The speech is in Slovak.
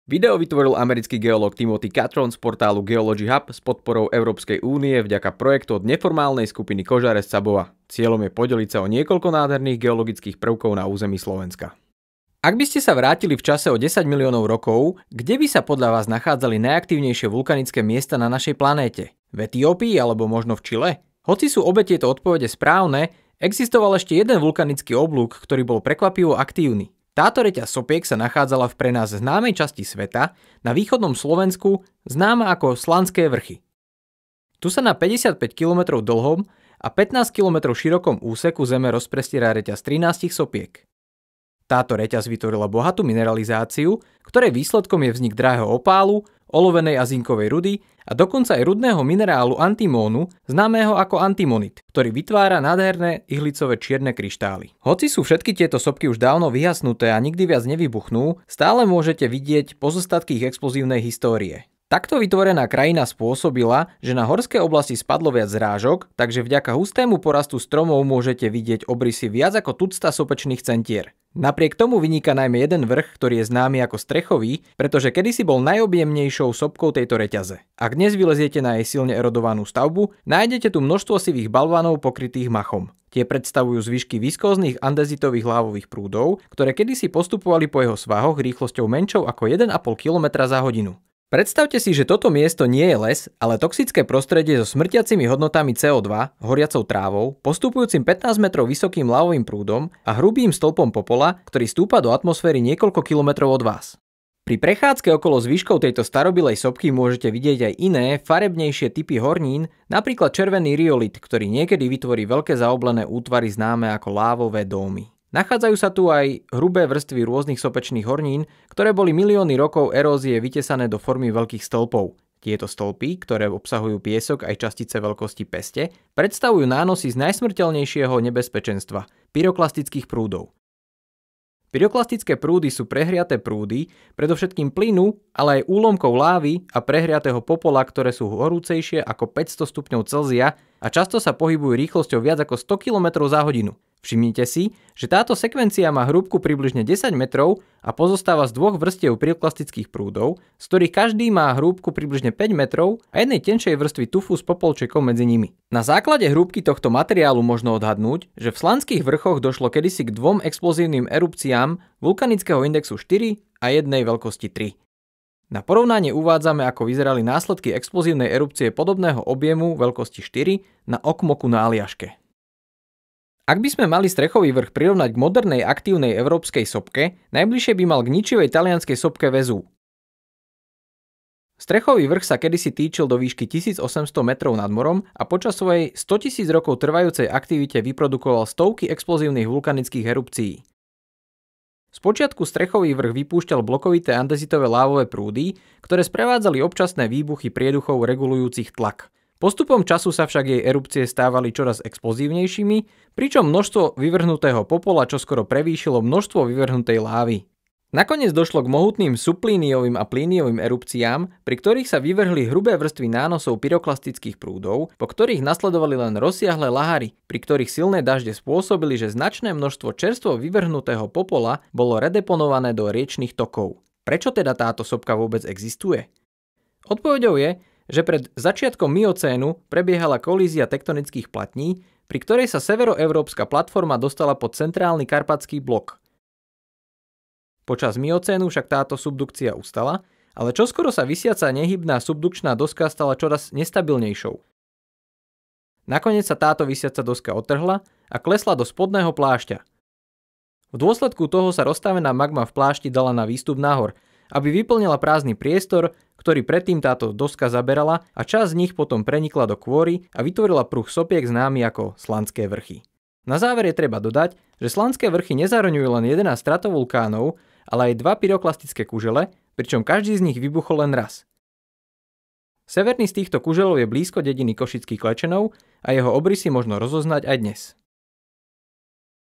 Video vytvoril americký geológ Timothy Catron z portálu Geology Hub s podporou Európskej únie vďaka projektu od neformálnej skupiny Kožare z Cabova. Cieľom je podeliť sa o niekoľko nádherných geologických prvkov na území Slovenska. Ak by ste sa vrátili v čase o 10 miliónov rokov, kde by sa podľa vás nachádzali najaktívnejšie vulkanické miesta na našej planéte? V Etiópii alebo možno v Čile? Hoci sú obe tieto odpovede správne, existoval ešte jeden vulkanický oblúk, ktorý bol prekvapivo aktívny. Táto reťaz sopiek sa nachádzala v pre nás známej časti sveta, na východnom Slovensku, známa ako Slanské vrchy. Tu sa na 55 km dlhom a 15 km širokom úseku zeme rozprestiera reťaz 13 sopiek. Táto reťaz vytvorila bohatú mineralizáciu, ktorej výsledkom je vznik drahého opálu, olovenej a zinkovej rudy a dokonca aj rudného minerálu antimónu, známeho ako antimonit, ktorý vytvára nádherné ihlicové čierne kryštály. Hoci sú všetky tieto sopky už dávno vyhasnuté a nikdy viac nevybuchnú, stále môžete vidieť pozostatky ich explozívnej histórie. Takto vytvorená krajina spôsobila, že na horské oblasti spadlo viac zrážok, takže vďaka hustému porastu stromov môžete vidieť obrysy viac ako tucta sopečných centier. Napriek tomu vyniká najmä jeden vrch, ktorý je známy ako Strechový, pretože kedysi bol najobjemnejšou sopkou tejto reťaze. Ak dnes vyleziete na jej silne erodovanú stavbu, nájdete tu množstvo sivých balvánov pokrytých machom. Tie predstavujú zvyšky viskóznych andezitových lávových prúdov, ktoré kedysi postupovali po jeho svahoch rýchlosťou menšou ako 1,5 km za hodinu. Predstavte si, že toto miesto nie je les, ale toxické prostredie so smrtiacimi hodnotami CO2, horiacou trávou, postupujúcim 15 metrov vysokým lávovým prúdom a hrubým stĺpom popola, ktorý stúpa do atmosféry niekoľko kilometrov od vás. Pri prechádzke okolo zvyškov tejto starobilej sopky môžete vidieť aj iné, farebnejšie typy hornín, napríklad červený riolit, ktorý niekedy vytvorí veľké zaoblené útvary známe ako lávové dómy. Nachádzajú sa tu aj hrubé vrstvy rôznych sopečných hornín, ktoré boli milióny rokov erózie vytesané do formy veľkých stĺpov. Tieto stĺpy, ktoré obsahujú piesok aj častice veľkosti peste, predstavujú nánosy z najsmrteľnejšieho nebezpečenstva – pyroklastických prúdov. Pyroklastické prúdy sú prehriaté prúdy, predovšetkým plynu, ale aj úlomkov lávy a prehriatého popola, ktoré sú horúcejšie ako 500 stupňov Celzia a často sa pohybujú rýchlosťou viac ako 100 km za hodinu. Všimnite si, že táto sekvencia má hĺbku približne 10 metrov a pozostáva z dvoch vrstiev pyroklastických prúdov, z ktorých každý má hĺbku približne 5 metrov a jednej tenšej vrstvy tufu s popolčekom medzi nimi. Na základe hrúbky tohto materiálu možno odhadnúť, že v Slanských vrchoch došlo kedysi k dvom explozívnym erupciám vulkanického indexu 4 a jednej veľkosti 3. Na porovnanie uvádzame, ako vyzerali následky explozívnej erupcie podobného objemu veľkosti 4 na Okmoku na Aliaške. Ak by sme mali Strechový vrch prirovnať k modernej aktívnej európskej sopke, najbližšie by mal k ničivej talianskej sopke Vezúv. Strechový vrch sa kedysi týčil do výšky 1800 metrov nad morom a počas svojej 100 000 rokov trvajúcej aktivite vyprodukoval stovky explozívnych vulkanických erupcií. Spočiatku Strechový vrch vypúšťal blokovité andezitové lávové prúdy, ktoré sprevádzali občasné výbuchy prieduchov regulujúcich tlak. Postupom času sa však jej erupcie stávali čoraz explozívnejšími, pričom množstvo vyvrhnutého popola čoskoro prevýšilo množstvo vyvrhnutej lávy. Nakoniec došlo k mohutným subplíniovým a plíniovým erupciám, pri ktorých sa vyvrhli hrubé vrstvy nánosov pyroklastických prúdov, po ktorých nasledovali len rozsiahle lahary, pri ktorých silné dažde spôsobili, že značné množstvo čerstvo vyvrhnutého popola bolo redeponované do riečnych tokov. Prečo teda táto sopka vôbec existuje? Odpoveďou je, že pred začiatkom miocénu prebiehala kolízia tektonických platní, pri ktorej sa severoeurópska platforma dostala pod centrálny karpatský blok. Počas miocénu však táto subdukcia ustala, ale čoskoro sa visiaca nehybná subdukčná doska stala čoraz nestabilnejšou. Nakoniec sa táto visiaca doska otrhla a klesla do spodného plášťa. V dôsledku toho sa rozstavená magma v plášti dala na výstup nahor, aby vyplnila prázdny priestor, ktorý predtým táto doska zaberala a časť z nich potom prenikla do kôry a vytvorila pruh sopiek známy ako Slanské vrchy. Na záver je treba dodať, že Slanské vrchy nezahrňujú len 11 stratovulkánov, ale aj 2 pyroklastické kužele, pričom každý z nich vybuchol len raz. Severný z týchto kuželov je blízko dediny Košický Klečenov a jeho obrysy možno rozoznať aj dnes.